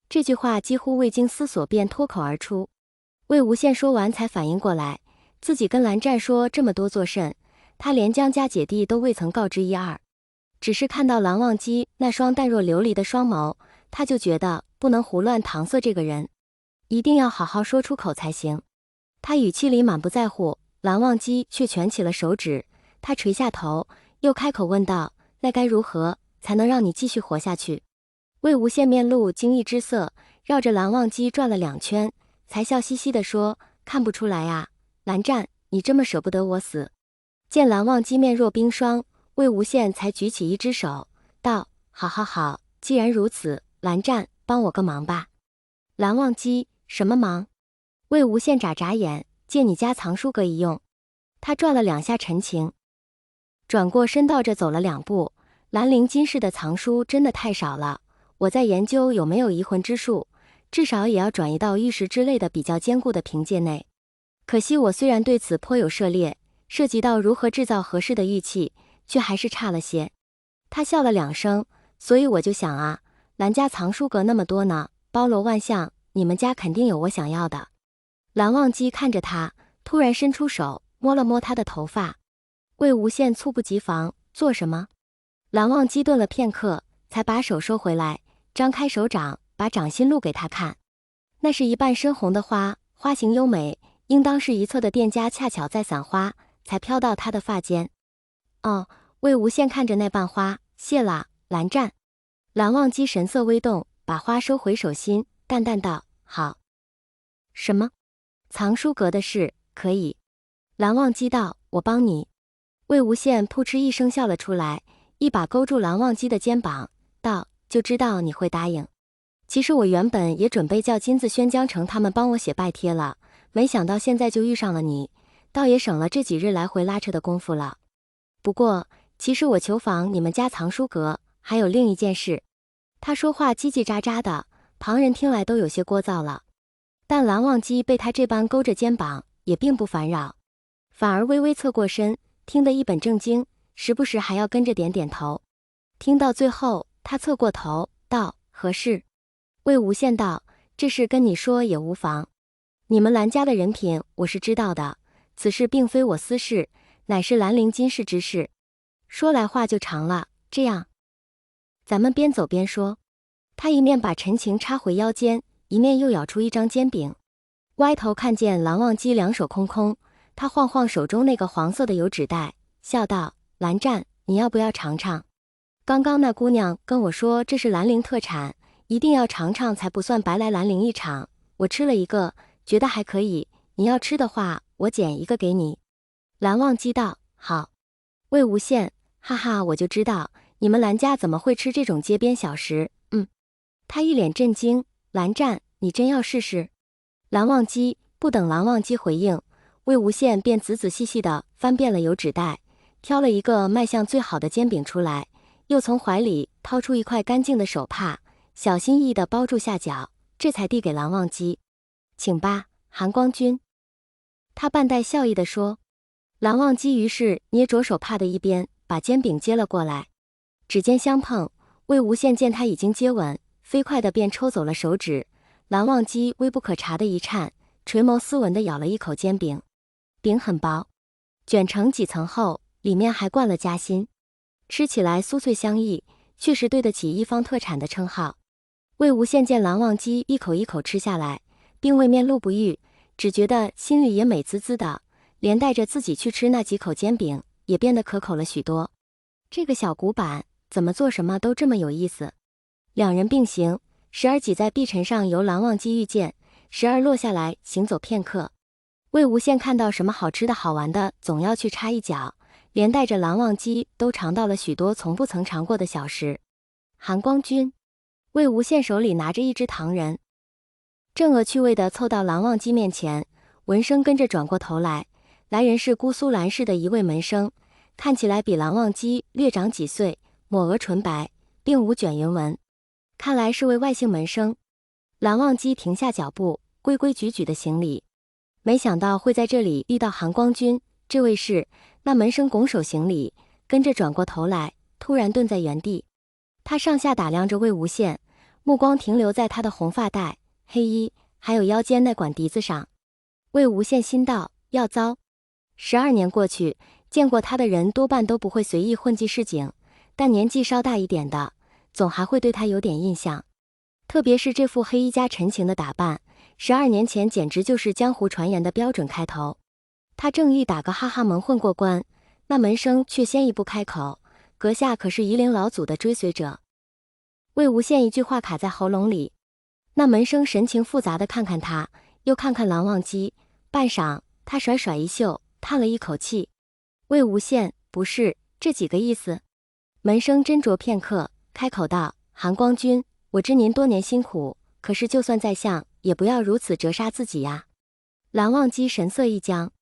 这句话几乎未经思索便脱口而出。魏无羡说完才反应过来，自己跟蓝湛说这么多作甚，他连江家姐弟都未曾告知一二。只是看到蓝忘机那双淡若琉璃的双眸，他就觉得不能胡乱搪塞这个人，一定要好好说出口才行。他语气里满不在乎，蓝忘机却蜷起了手指，他垂下头，又开口问道：那该如何才能让你继续活下去？魏无羡面露惊异之色，绕着蓝忘机转了2圈，才笑嘻嘻地说：看不出来啊，蓝湛，你这么舍不得我死。见蓝忘机面若冰霜，魏无羡才举起一只手，道：好好好，既然如此，蓝湛，帮我个忙吧。蓝忘机：什么忙？魏无羡眨眨眼，借你家藏书阁一用。他转了2下陈情，转过身倒着走了2步。兰陵金氏的藏书真的太少了，我在研究有没有移魂之术，至少也要转移到玉石之类的比较坚固的凭借内。可惜我虽然对此颇有涉猎，涉及到如何制造合适的玉器，却还是差了些。他笑了2声，所以我就想啊，兰家藏书阁那么多呢，包罗万象，你们家肯定有我想要的。蓝忘机看着他，突然伸出手摸了摸他的头发。魏无羡猝不及防：做什么？蓝忘机顿了片刻，才把手收回来，张开手掌，把掌心露给他看。那是一瓣深红的花，花形优美，应当是一侧的店家恰巧在散花，才飘到他的发间。哦，魏无羡看着那瓣花，谢了，蓝湛。蓝忘机神色微动，把花收回手心，淡淡道：好。什么？藏书阁的事，可以。蓝忘机道：我帮你。魏无羡扑哧一声笑了出来，一把勾住蓝忘机的肩膀，道：就知道你会答应。其实我原本也准备叫金子轩、江城他们帮我写拜帖了，没想到现在就遇上了你，倒也省了这几日来回拉扯的功夫了。不过，其实我求访你们家藏书阁，还有另一件事。他说话叽叽喳喳的，旁人听来都有些聒噪了。但蓝忘机被他这般勾着肩膀，也并不烦扰，反而微微侧过身，听得一本正经，时不时还要跟着点点头。听到最后，他侧过头道：何事？魏无羡道：这事跟你说也无妨。你们蓝家的人品我是知道的，此事并非我私事，乃是兰陵金氏之事。说来话就长了，这样，咱们边走边说。他一面把陈情插回腰间，一面又咬出一张煎饼，歪头看见蓝忘机两手空空，他晃晃手中那个黄色的油纸袋，笑道：蓝湛，你要不要尝尝？刚刚那姑娘跟我说这是兰陵特产，一定要尝尝才不算白来兰陵一场。我吃了一个，觉得还可以，你要吃的话，我捡一个给你。蓝忘机道：好。魏无羡：哈哈，我就知道你们蓝家怎么会吃这种街边小食。他一脸震惊：蓝湛，你真要试试？蓝忘机。不等蓝忘机回应，魏无羡便仔仔细细地翻遍了油纸袋，挑了一个卖相最好的煎饼出来，又从怀里掏出一块干净的手帕，小心翼翼地包住下角，这才递给蓝忘机。请吧，韩光君。他半带笑意地说。蓝忘机于是捏着手帕的一边，把煎饼接了过来。指尖相碰，魏无羡见他已经接吻，飞快地便抽走了手指。蓝忘机微不可察的一颤，垂眸斯文地咬了一口煎饼。饼很薄，卷成几层后，里面还灌了夹心，吃起来酥脆香溢，确实对得起一方特产的称号。魏无羡见蓝忘机一口一口吃下来，并未面露不悦，只觉得心里也美滋滋的，连带着自己去吃那几口煎饼，也变得可口了许多。这个小古板怎么做什么都这么有意思。两人并行，时而挤在碧尘上由蓝忘机遇见，时而落下来行走片刻。魏无羡看到什么好吃的好玩的，总要去插一脚，连带着蓝忘机都尝到了许多从不曾尝过的小食。韩光君。魏无羡手里拿着一只糖人，正恶趣味地凑到蓝忘机面前，闻声跟着转过头来，来人是姑苏蓝氏的一位门生，看起来比蓝忘机略长几岁，抹额纯白，并无卷云纹，看来是位外姓门生。蓝忘机停下脚步，规规矩矩的行礼。没想到会在这里遇到韩光君，这位是。那门生拱手行礼，跟着转过头来，突然顿在原地。他上下打量着魏无羡，目光停留在他的红发带、黑衣，还有腰间那管笛子上。魏无羡心道：要糟！12年过去，见过他的人多半都不会随意混迹市井，但年纪稍大一点的，总还会对他有点印象。特别是这副黑衣加陈情的打扮，12年前简直就是江湖传言的标准开头。他正欲打个哈哈蒙混过关，那门生却先一步开口：阁下可是夷陵老祖的追随者？魏无羡一句话卡在喉咙里。那门生神情复杂的看看他，又看看蓝忘机，半晌，他甩甩衣袖，叹了一口气：魏无羡，不是这几个意思。门生斟酌片刻，开口道：韩光君，我知您多年辛苦，可是就算在相，也不要如此折杀自己呀。蓝忘机神色一僵，